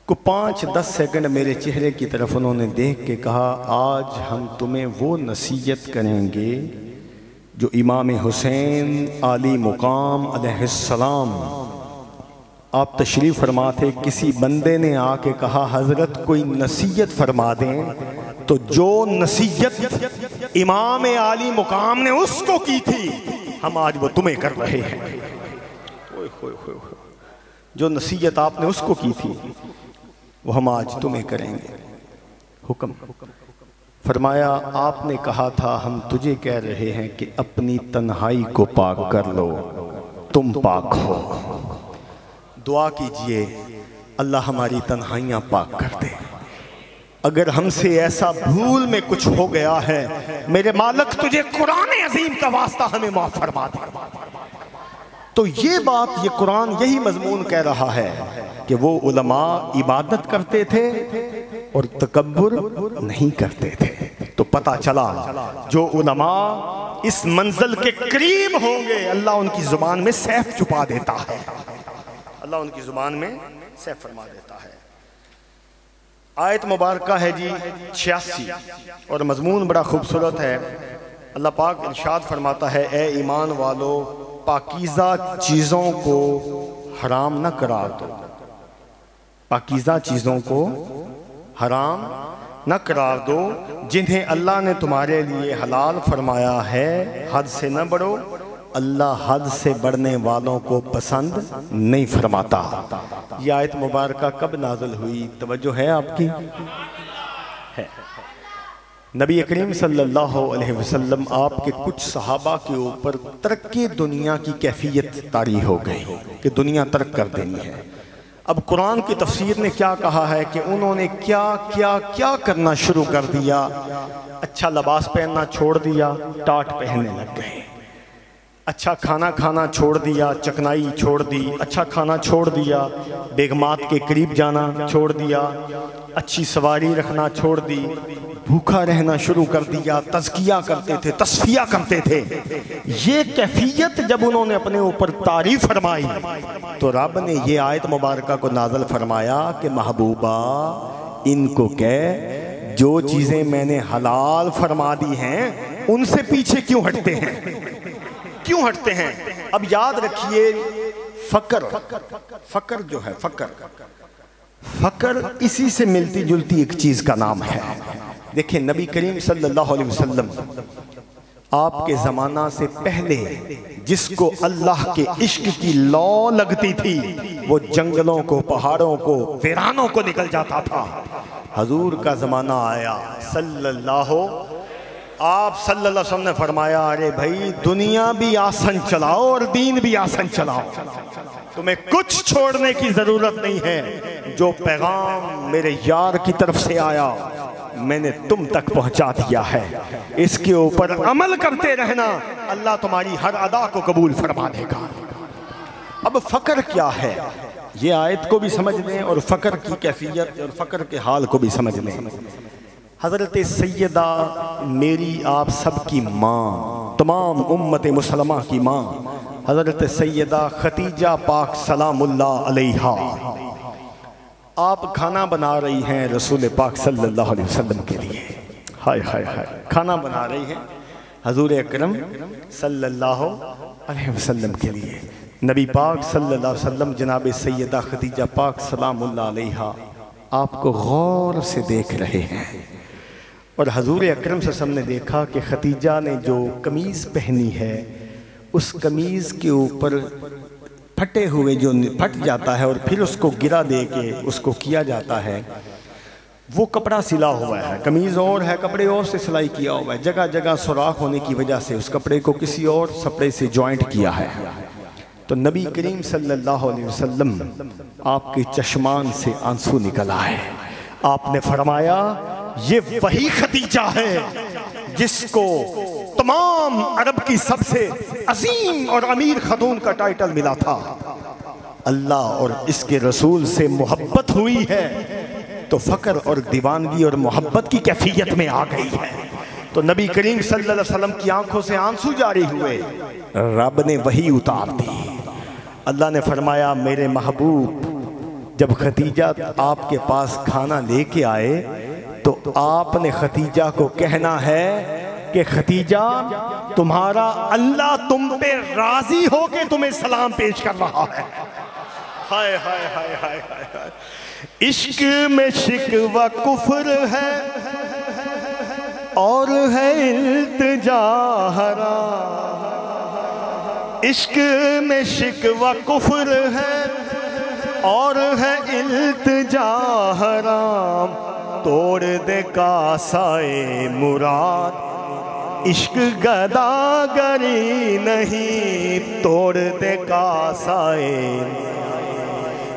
को 5-10 सेकंड मेरे चेहरे की तरफ उन्होंने देख के कहा आज हम तुम्हें वो नसीहत करेंगे जो इमाम हुसैन आली मुकाम अलैहिस्सलाम, आप तशरीफ़ फरमा थे। किसी बंदे ने आके कहा हज़रत कोई नसीहत फरमा दें, तो जो नसीहत इमाम आली मुकाम ने उसको की थी हम आज वो तुम्हें कर रहे हैं। जो नसीहत आपने उसको की थी वो हम आज तुम्हें करेंगे। हुक्म फरमाया, आपने कहा था हम तुझे कह रहे हैं कि अपनी तन्हाई को पाक कर लो, तुम पाक हो। दुआ कीजिए अल्लाह हमारी तन्हाइयाँ पाक कर दे। अगर हमसे ऐसा भूल में कुछ हो गया है, मेरे मालिक तुझे कुरान अजीम का वास्ता हमें माफ फरमा दे। तो ये बात, ये कुरान यही मजमून कह रहा है कि वो उलमा इबादत करते थे और तकब्बुर नहीं करते थे। तो पता चला जो उलमा इस मंजिल के करीब होंगे अल्लाह उनकी जुबान में सैफ छुपा देता है, अल्लाह उनकी जुबान में सैफ फरमा देता है। आयत मुबारक है जी 86 और मजमून बड़ा खूबसूरत है। अल्लाह पाक इरशाद फरमाता है, ए ईमान वालो पाकीज़ा चीज़ों को हराम न करार दो, पाकीज़ा चीज़ों को हराम न करार दो जिन्हें अल्लाह ने तुम्हारे लिए हलाल फरमाया है। हद से न बढ़ो, अल्लाह हद से बढ़ने वालों को पसंद नहीं फरमाता। यह आयत मुबारक कब नाज़िल हुई? तवज्जो है आपकी? है। नबी करीम सल्लल्लाहु अलैहि वसल्लम आपके कुछ सहाबा के ऊपर तरक्की दुनिया की कैफियत तारी हो गई कि दुनिया तर्क कर देनी है। अब कुरान की तफसीर ने क्या कहा है कि उन्होंने क्या क्या क्या करना शुरू कर दिया। अच्छा लिबास पहनना छोड़ दिया, टाट पहनने लग गए। अच्छा खाना खाना छोड़ दिया, चकनाई छोड़ दी। अच्छा खाना छोड़ दिया, बेगमात के करीब जाना छोड़ दिया। अच्छी सवारी रखना छोड़ दी, भूखा रहना शुरू कर दिया। तज़किया करते थे, तस्फिया करते थे। ये कैफियत जब उन्होंने अपने ऊपर तारीफ फरमाई तो रब ने ये आयत मुबारक को नाज़िल फरमाया कि महबूबा इनको कह जो चीज़ें मैंने हलाल फरमा दी हैं उनसे पीछे क्यों हटते हैं, क्यों हटते हैं। अब याद रखिए फ़क्र जो है, फ़क्र इसी से मिलती जुलती एक चीज़ का नाम है। देखिए नबी करीम सल्लल्लाहु अलैहि वसल्लम आपके ज़माना से पहले जिसको अल्लाह के इश्क की लौ लगती थी वो जंगलों को, पहाड़ों को, वीरानों को निकल जाता था। हजूर का ज़माना आया आप सल्लल्लाहु अलैहि वसल्लम ने फरमाया, अरे भाई दुनिया भी आसन चलाओ और दीन भी आसन चलाओ, तुम्हें कुछ छोड़ने की ज़रूरत नहीं है। जो पैगाम मेरे यार की तरफ से आया मैंने तुम तक पहुंचा दिया है, इसके ऊपर अमल करते रहना, अल्लाह तुम्हारी हर अदा को कबूल फरमा देगा। अब फ़क्र क्या है ये आयत को भी समझ लें और फ़क्र की कैफियत और फ़क्र के हाल को भी समझ लें। हज़रत सैयदा मेरी आप सबकी माँ, तमाम उम्मत मुसलमा की माँ हज़रत सैयदा खतीजा पाक सलामुल्लाह अलैहा, आप खाना बना रही हैं रसूल पाक सल्लल्लाहु अलैहि वसल्लम के लिए। हाय हाय हाय, खाना बना रही हैं हजूर अकरम सल्लल्लाहु अलैहि वसल्लम के लिए। नबी पाक सल्लल्लाहु अलैहि वसल्लम जनाब सैयदा खतीजा पाक सलामुल्लाह अलैहा आपको गौर से देख रहे हैं और हजूर अकरम सल्लल्लाहु अलैहि वसल्लम ने देखा कि खतीजा ने जो कमीज़ पहनी है उस कमीज़ के ऊपर फटे हुए जो फट जाता है और फिर उसको गिरा दे के उसको किया जाता है, वो कपड़ा सिला हुआ है, कमीज़ और है, कपड़े और से सिलाई किया हुआ है, जगह जगह सुराख होने की वजह से उस कपड़े को किसी और कपड़े से जॉइंट किया है। तो नबी करीम सल्लल्लाहु अलैहि वसल्लम आपके चश्मान से आंसू निकल आए। आपने फरमाया ये वही खतीजा है जिसको तमाम अरब की सबसे अजीम और अमीर खतून का टाइटल मिला था। अल्लाह और इसके रसूल से मोहब्बत हुई है तो फ़क्र और दीवानगी और मोहब्बत की कैफियत में आ गई है। तो नबी करीम सल्लल्लाहु अलैहि वसल्लम की आंखों से आंसू जारी हुए, रब ने वही उतार दी। अल्लाह ने फरमाया मेरे महबूब जब खतीजा आपके पास खाना लेके आए तो आपने खतीजा को कहना है कि खतीजा तुम्हारा अल्लाह तुम पे राजी हो के तुम्हें सलाम पेश कर रहा है। हाय हाय हाय हाय हाय, इश्क में शिकवा कुफ्र है और है इल्तिजा हराम, इश्क में शिकवा कुफ्र है और है इल्तिजा हराम, तोड़ दे कासाए मुराद इश्क गदागरी नहीं, तोड़ दे कासाए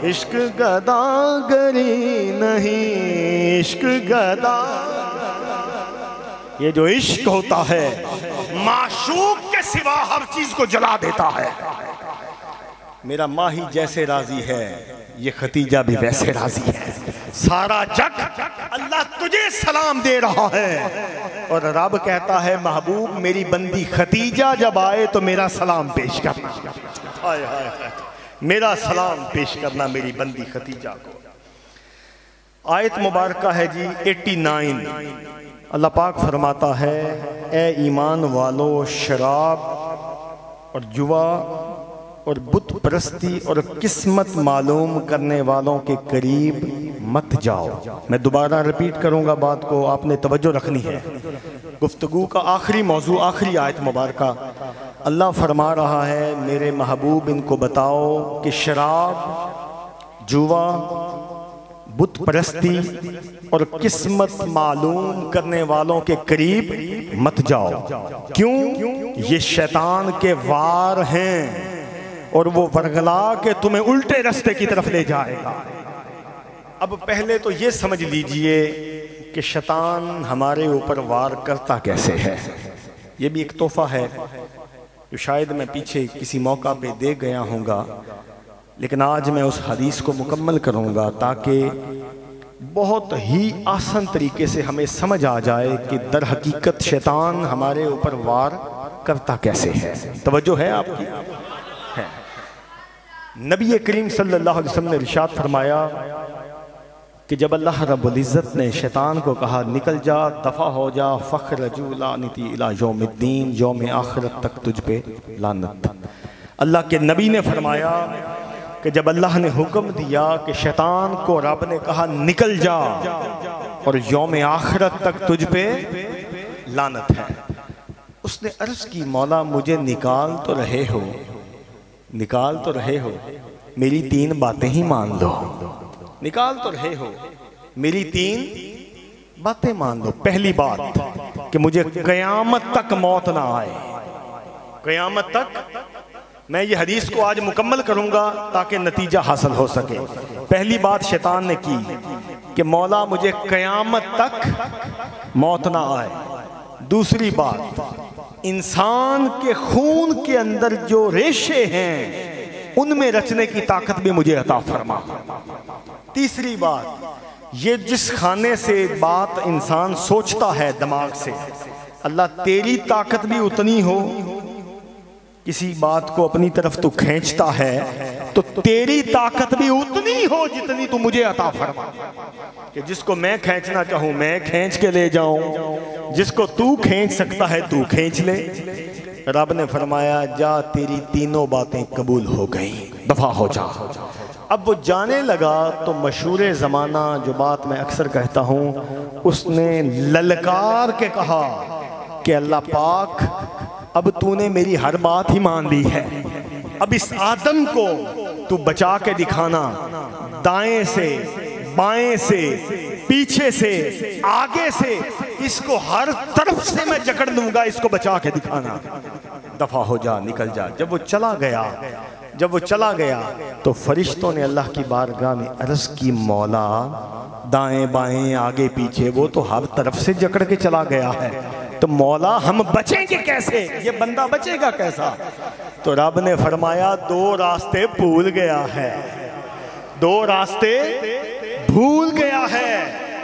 इश्क गदागरी नहीं, इश्क गदा। ये जो इश्क होता है माशूक के सिवा हर चीज को जला देता है। मेरा माही जैसे राजी है ये खतीजा भी वैसे राजी है। सारा जग अल्लाह तुझे सलाम दे रहा है और रब कहता है महबूब मेरी बंदी खतीजा जब आए तो मेरा सलाम पेश करना। हाय हाय हाय, मेरा सलाम पेश करना मेरी बंदी खतीजा को। आयत मुबारका है जी 89। अल्लाह पाक फरमाता है ए ईमान वालो शराब और जुआ और बुत परस्ती और किस्मत मालूम करने वालों के करीब मत जाओ। मैं दोबारा रिपीट करूंगा बात को, आपने तवज्जो रखनी है। गुफ्तगू का आखिरी मौजू, आखिरी आयत मुबारका, अल्लाह फरमा रहा है मेरे महबूब इनको बताओ कि शराब, जुआ, बुत परस्ती और किस्मत मालूम करने वालों के करीब मत जाओ। क्यों? ये शैतान के वार हैं और वो वर्गला के तुम्हें उल्टे रास्ते की तरफ ले जाएगा। अब पहले तो ये समझ लीजिए कि शैतान हमारे ऊपर वार करता कैसे है। ये भी एक तोहफा है जो शायद मैं पीछे किसी मौका पे दे गया हूँगा, लेकिन आज मैं उस हदीस को मुकम्मल करूँगा ताकि बहुत ही आसान तरीके से हमें समझ आ जाए कि दर हकीकत शैतान हमारे ऊपर वार करता कैसे है। तवज्जो है आपकी? है। नबी करीम सल्लल्लाहु अलैहि वसल्लम ने इरशाद फरमाया कि जब अल्लाह रब्बुल इज़्ज़त ने शैतान को कहा निकल जा, दफ़ा हो जा, फ़ख्रजू लानती इला यौमिद्दीन, यौम आखिरत तक तुझ पे लानत। अल्लाह के नबी ने फरमाया कि जब अल्लाह ने हुक्म दिया कि शैतान को रब ने कहा निकल जा और यौम आखिरत तक तुझ पे लानत है, उसने अर्ज की मौला मुझे निकाल तो रहे हो, निकाल तो रहे हो, मेरी 3 बातें ही मान लो। निकाल तो रहे हो, मेरी 3 बातें मान लो। पहली बात कि मुझे क़यामत तक मौत ना आए, क़यामत तक। मैं ये हदीस को आज मुकम्मल करूंगा ताकि नतीजा हासिल हो सके। पहली बात शैतान ने की कि मौला मुझे क़यामत तक मौत ना आए। दूसरी बात, इंसान के खून के अंदर जो रेशे हैं उनमें रचने की ताकत भी मुझे अता फरमा। तीसरी बात, ये जिस खाने से बात इंसान सोचता है दिमाग से, अल्लाह तेरी ताकत भी उतनी हो। किसी बात को अपनी तरफ तू खींचता है तो तेरी ताकत भी उतनी हो जितनी तू मुझे अता फरमा, कि जिसको मैं खींचना चाहूं मैं खींच के ले जाऊं, जिसको तू खींच सकता है तू खींच ले। रब ने फरमाया जा तेरी 3 बातें कबूल हो गई, दफा हो जा। अब वो जाने लगा तो मशहूर ज़माना जो बात मैं अक्सर कहता हूँ, उसने ललकार के कहा कि अल्लाह पाक अब तूने मेरी हर बात ही मान ली है, अब इस आदम को तू बचा के दिखाना, दाएं से बाएं से पीछे से आगे से, इसको हर तरफ से मैं जकड़ लूंगा, इसको बचा के दिखाना, दफा हो जा, निकल जा। जब वो चला गया तो फरिश्तों ने अल्लाह की बारगाह में अर्ज की मौला दाएं बाएं आगे पीछे वो तो हर तरफ से जकड़ के चला गया है, तो मौला हम बचेंगे कैसे, ये बंदा बचेगा कैसा? तो रब ने फरमाया 2 रास्ते भूल गया है, 2 रास्ते भूल गया है,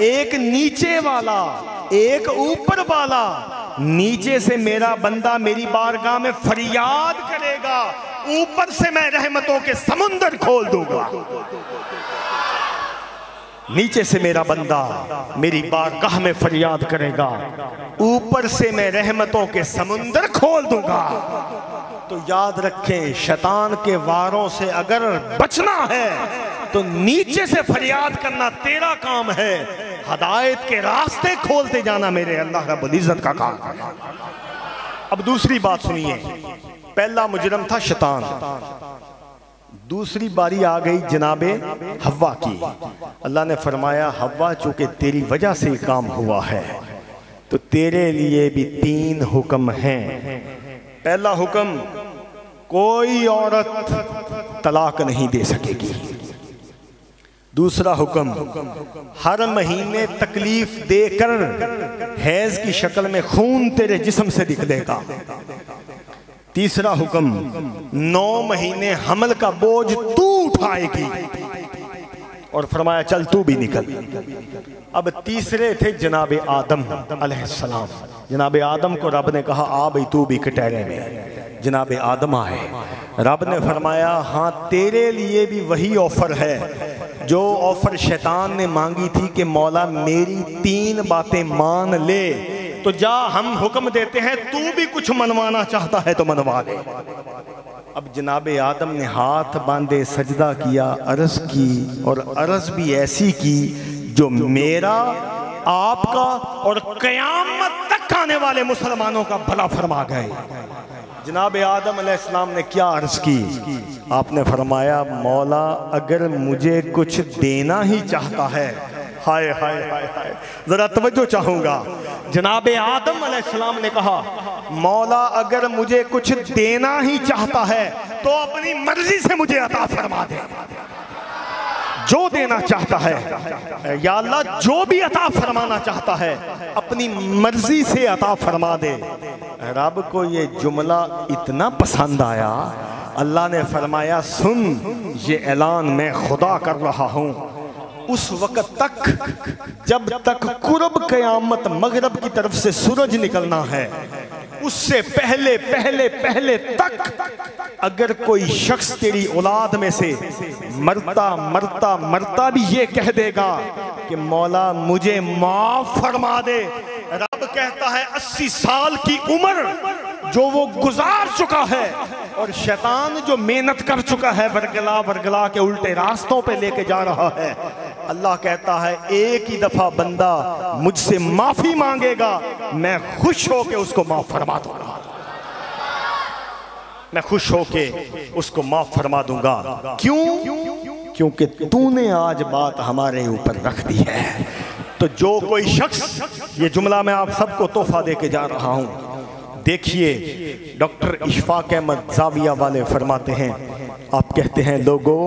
एक नीचे वाला एक ऊपर वाला। नीचे से मेरा बंदा मेरी बारगाह में फरियाद करेगा, ऊपर से मैं रहमतों के समुंदर खोल दूंगा। नीचे से मेरा बंदा मेरी बारगाह में फरियाद करेगा, ऊपर से मैं रहमतों के समुंदर खोल दूंगा। तो याद रखें, शैतान के वारों से अगर बचना है तो नीचे से फरियाद करना तेरा काम है, हदायत के रास्ते खोलते जाना मेरे अल्लाह रब्बुल इज्जत का काम है। अब दूसरी बात सुनिए, पहला मुजरम था शैतान, दूसरी बारी आ गई जनाबे हव्वा की। अल्लाह ने फरमाया हव्वा चूंकि तेरी वजह से काम हुआ है तो तेरे लिए भी 3 हुक्म हैं। पहला हुक्म, कोई औरत तलाक नहीं दे सकेगी। दूसरा हुक्म, हर महीने तकलीफ देकर हैज की शक्ल में खून तेरे जिस्म से निकलेगा। तीसरा हुक्म, 9 महीने हमल का बोझ तू उठाएगी। और फरमाया चल तू भी निकल। अब तीसरे थे जनाबे आदम अलैहिस्सलाम। जनाबे आदम को रब ने कहा आ भाई तू भी कटहरे में। जनाबे आदम आए, रब ने फरमाया हाँ तेरे लिए भी वही ऑफर है जो ऑफर शैतान ने मांगी थी कि मौला मेरी 3 बातें मान ले तो जा हम हुक्म देते हैं, तू भी कुछ मनवाना चाहता है तो मनवा ले। अब जनाबे आदम ने हाथ बांधे सजदा किया, अर्ज की, और अर्ज भी ऐसी की जो मेरा आपका और क़यामत तक आने वाले मुसलमानों का भला फरमा गए। जनाबे आदम अलैहिस्सलाम ने क्या अर्ज की? आपने फरमाया मौला अगर मुझे कुछ देना ही चाहता है, हाय हाय हाय हाय, जरा तवज्जो चाहूंगा। जनाबे आदम अलैहिस्सलाम ने कहा मौला अगर मुझे कुछ देना ही चाहता है तो अपनी मर्जी से मुझे अता फरमा दे। जो देना चाहता है या अल्लाह जो भी अता फरमाना चाहता है अपनी मर्जी से अता फरमा दे। रब को ये जुमला इतना पसंद आया, अल्लाह ने फरमाया सुन ये ऐलान मैं खुदा कर रहा हूँ, उस वक़्त तक जब तक कुर्ब क़यामत मगरब की तरफ से सूरज निकलना है उससे पहले पहले पहले तक अगर कोई शख्स तेरी औलाद में से मरता मरता मरता भी ये कह देगा कि मौला मुझे माफ फरमा दे, रब कहता है 80 साल की उम्र जो वो गुजार चुका है और शैतान जो मेहनत कर चुका है वर्गला वर्गला के उल्टे रास्तों पे लेके जा रहा है, अल्लाह कहता है एक ही दफा बंदा मुझसे माफी मांगेगा, मैं खुश होके उसको माफ फरमा दूंगा, मैं खुश होके उसको माफ फरमा दूंगा। क्यों? क्योंकि तूने आज बात हमारे ऊपर रख दी है। तो जो कोई शख्स, ये जुमला मैं आप सबको तोहफा दे के जा रहा हूं, देखिए डॉक्टर इशफाक अहमद जाविया वाले फरमाते हैं, आप कहते हैं लोगों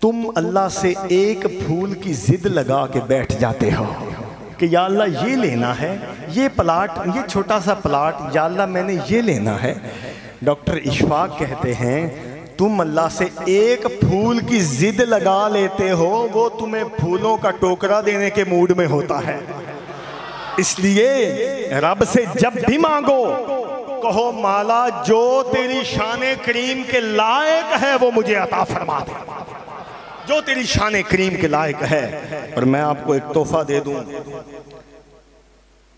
तुम अल्लाह से एक फूल की जिद लगा के बैठ जाते हो कि या अल्लाह ये लेना है, ये प्लाट, ये छोटा सा प्लाट, या अल्लाह मैंने ये लेना है। डॉक्टर इशफाक कहते हैं तुम अल्लाह से एक फूल की जिद लगा लेते हो, वो तुम्हें फूलों का टोकरा देने के मूड में होता है। इसलिए रब से जब भी मांगो कहो माला जो तेरी शाने करीम के लायक है वो मुझे अता फरमा दे, जो तेरी शाने करीम के लायक है। और मैं आपको एक तोहफा दे दूं,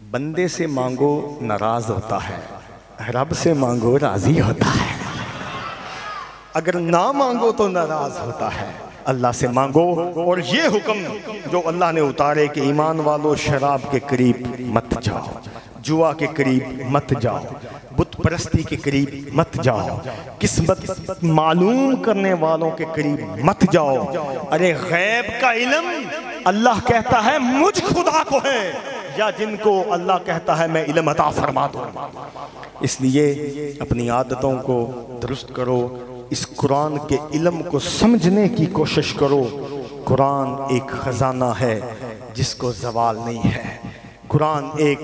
बंदे से मांगो नाराज होता है, रब से मांगो राजी होता है। अगर ना मांगो तो नाराज होता है। अल्लाह से मांगो। और ये हुक्म जो अल्लाह ने उतारे कि ईमान वालों शराब के करीब मत जाओ, जुआ के करीब मत जाओ, बुत परस्ती के करीब मत जाओ, किस्मत मालूम करने वालों के करीब मत जाओ। अरे गैब का इल्म अल्लाह कहता है मुझ खुदा को है, या जिनको अल्लाह कहता है मैं इल्म अता फरमा दूं। इसलिए अपनी आदतों को दुरुस्त करो, इस कुरान के इल्म को समझने की कोशिश करो। कुरान एक खजाना है जिसको ज़वाल नहीं है। कुरान एक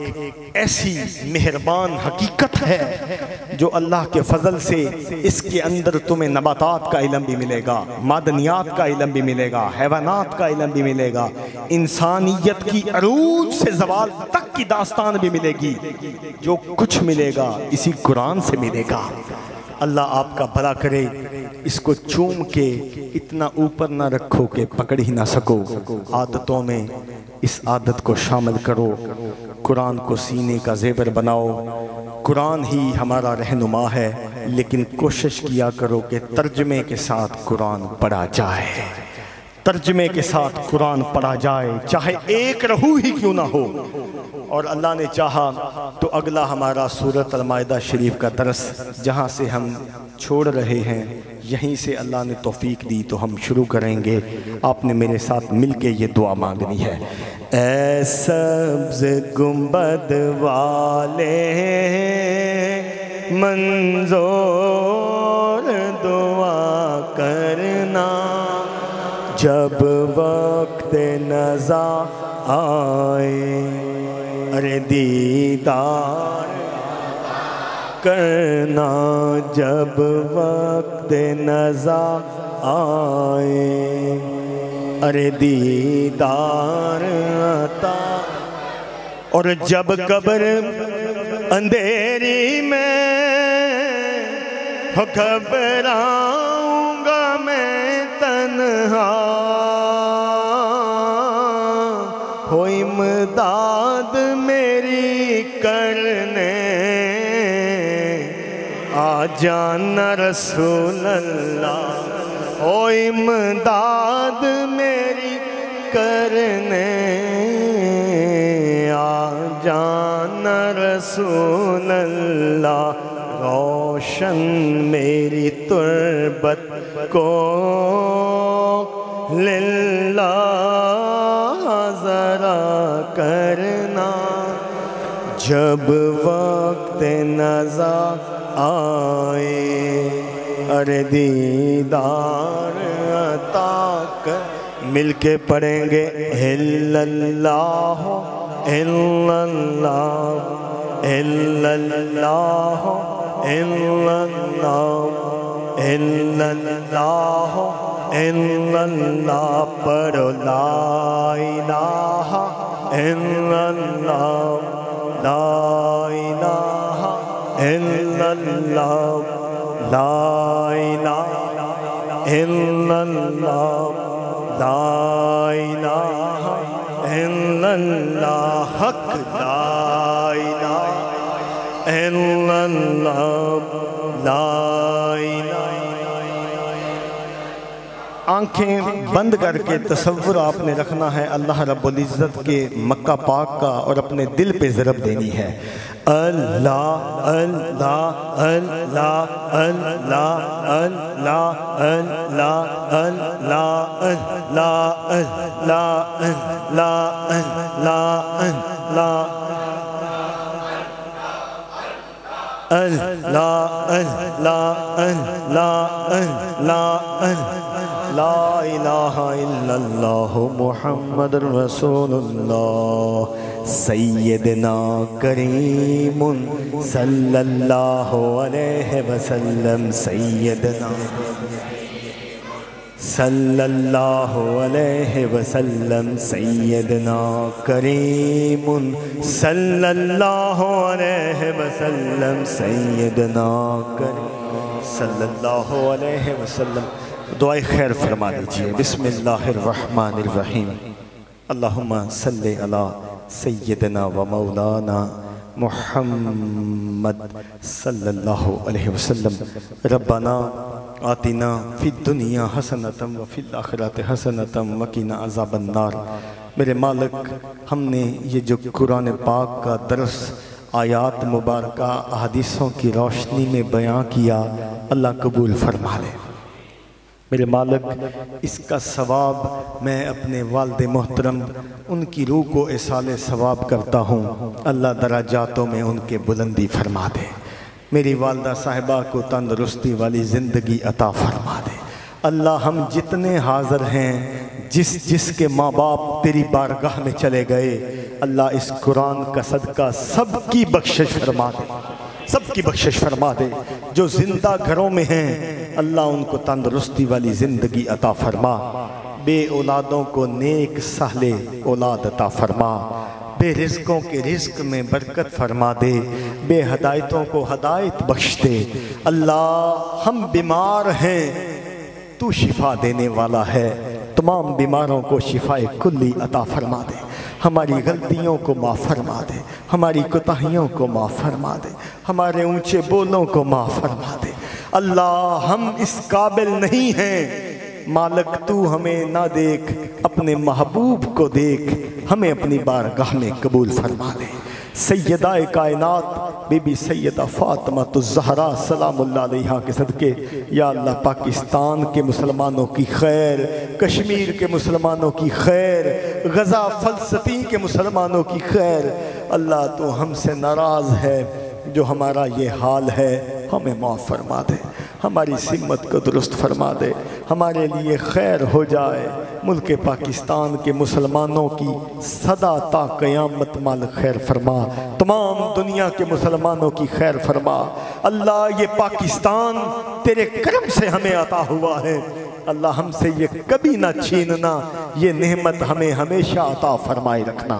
ऐसी मेहरबान हकीकत है जो अल्लाह के फजल से इसके अंदर तुम्हें नबातात का इल्म भी मिलेगा, मादनियात का इल्म भी मिलेगा, हैवानात का इल्म भी मिलेगा, इंसानियत की अरूज से ज़वाल तक की दास्तान भी मिलेगी। जो कुछ मिलेगा इसी कुरान से मिलेगा। अल्लाह आपका भला करे। इसको चूम के इतना ऊपर ना रखो कि पकड़ ही ना सको। आदतों में इस आदत को शामिल करो। कुरान को सीने का जेवर बनाओ। कुरान ही हमारा रहनुमा है, लेकिन कोशिश किया करो कि तर्जमे के साथ कुरान पढ़ा जाए, तर्जमे के साथ कुरान पढ़ा जाए, चाहे एक रहू ही क्यों ना हो। और अल्लाह ने चाहा तो अगला हमारा सूरत अल-माइदा शरीफ का दरस जहाँ से हम छोड़ रहे हैं, यहीं से अल्लाह ने तौफीक दी तो हम शुरू करेंगे। आपने मेरे साथ मिलके ये दुआ मांगनी है। ऐ सब्ज़ गुंबद वाले मंज़ोर दुआ करना, जब वक्त नज़ा आए, अरे दीदार करना, जब वक्त नज़ा आए, अरे दीदार आता। और जब कब्र अंधेरी में हो घबराऊंगा मैं तन्हा, हो इमदाद मेरी करने आ जाना रसूल अल्लाह, हो इमदाद मेरी करने आ जाना रसूल अल्लाह। रोशन मेरी तुरबत को लिल्लाह ज़रा करना, जब वक्त नज़ा आए, अरे दीदार अता कर। मिलके पढ़ेंगे इल्लल्लाह इल्लल्लाह इल्लल्लाह इल्लल्लाह इल्लल्लाह इल्लल्लाह, पढ़ो ला इलाहा इल्लल्लाह, ला इलाहा इल्लल्लाह, ला इलाहा इल्लल्लाह, ला इलाहा इल्लल्लाह, हक ला इलाहा इल्लल्लाह ला इलाहा। आंखें बंद करके तसव्वुर आपने रखना है अल्लाह रब्बुल इज़्ज़त के मक्का पाक का और अपने दिल पे ज़रब देनी है। अल्लाह अल्लाह अल्लाह अल्लाह अल्लाह अल्लाह अल्लाह अल्लाह अल्लाह अल्लाह अल्लाह अल्लाह अल्लाह अल्लाह ला इलाहा इल्लल्लाह मुहम्मद रसूलुल्लाह सय्यदना करीमुन सल्लल्लाहु अलैहि वसल्लम सय्यदना सल्लल्लाहु अलैहि वसल्लम सय्यदना करीमुन सल्लल्लाहु अलैहि वसल्लम सय्यदना करीम सल्लल्लाहु अलैहि वसल्लम। दुआए खैर फरमा दीजिए। बिस्मिल्लाहिर्रहमानिर्रहीम। अल्लाहुम्मा सल्लि अला सय्यदना व मौलाना मुहम्मद सल्लल्लाहु अलैहि वसल्लम। रब्बना आतिना फिद दुनिया हसनतम व फिल आखिरति हसनतम व क़िना अज़ाबन्नार। मेरे मालिक, हमने ये जो कुरान पाक का दर्स आयात मुबारका अहादीसों की रोशनी में बयां किया, अल्लाह कबूल फरमा ले। मेरे मालिक, इसका सवाब मैं अपने वालिद मोहतरम उनकी रूह को इसाले सवाब करता हूँ। अल्लाह दराजातों में उनके बुलंदी फरमा दे। मेरी वालदा साहिबा को तंदुरुस्ती वाली ज़िंदगी अता फरमा दे। अल्लाह, हम जितने हाज़िर हैं, जिसके माँ बाप तेरी बारगाह में चले गए, अल्लाह इस कुरान का सदका सबकी बख्शिश फरमा दे, सबकी बख्शिश फरमा दे। जो जिंदा घरों में हैं, अल्लाह उनको तंदुरुस्ती वाली ज़िंदगी अता फरमा। बे औलादों को नेक साले औलाद अता फरमा। बेरिज़्कों के रिज़्क में बरकत फरमा दे। बेहदायतों को हदायत बख्श दे। अल्लाह, हम बीमार हैं, तू शिफा देने वाला है। तमाम बीमारों को शिफाए कुल्ली अता फरमा दे। हमारी गलतियों को माफ़ फरमा दे, हमारी कोताहियों को माफ़ फरमा दे, हमारे ऊंचे बोलों को माफ़ फरमा दे। अल्लाह, हम इस काबिल नहीं हैं। मालिक, तू हमें ना देख, अपने महबूब को देख, हमें अपनी बारगाह में कबूल फरमा दे। सैयदा कायनात बीबी सैयदा फ़ातिमा-तुज़-ज़हरा सलामुल्लाह अलैहा के सदके, या अल्लाह, पाकिस्तान के मुसलमानों की खैर, कश्मीर के मुसलमानों की खैर, गज़ा फ़लस्तीन के मुसलमानों की खैर। अल्लाह, तो हमसे नाराज़ है, जो हमारा ये हाल है हमें माफ़ फरमा दे, हमारी सिमत को दुरुस्त फरमा दे, हमारे लिए खैर हो जाए। मुल्क पाकिस्तान के मुसलमानों की सदा ता क़यामत माल खैर फरमा। तमाम दुनिया के मुसलमानों की खैर फरमा। अल्लाह, ये पाकिस्तान तेरे करम से हमें अता हुआ है। अल्लाह, हमसे ये कभी ना छीनना, ये नेमत हमें हमेशा अता फरमाए रखना।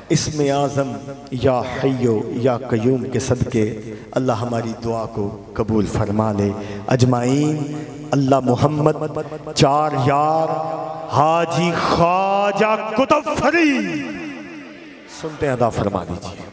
इसमें आज़म या हय्यो या कयूम के सदके अल्लाह हमारी दुआ को कबूल फरमा ले। अजमाइन अल्लाह मोहम्मद चार यार हाजी ख्वाजा कुतुब फरीद सुनते अदा फरमा दीजिए।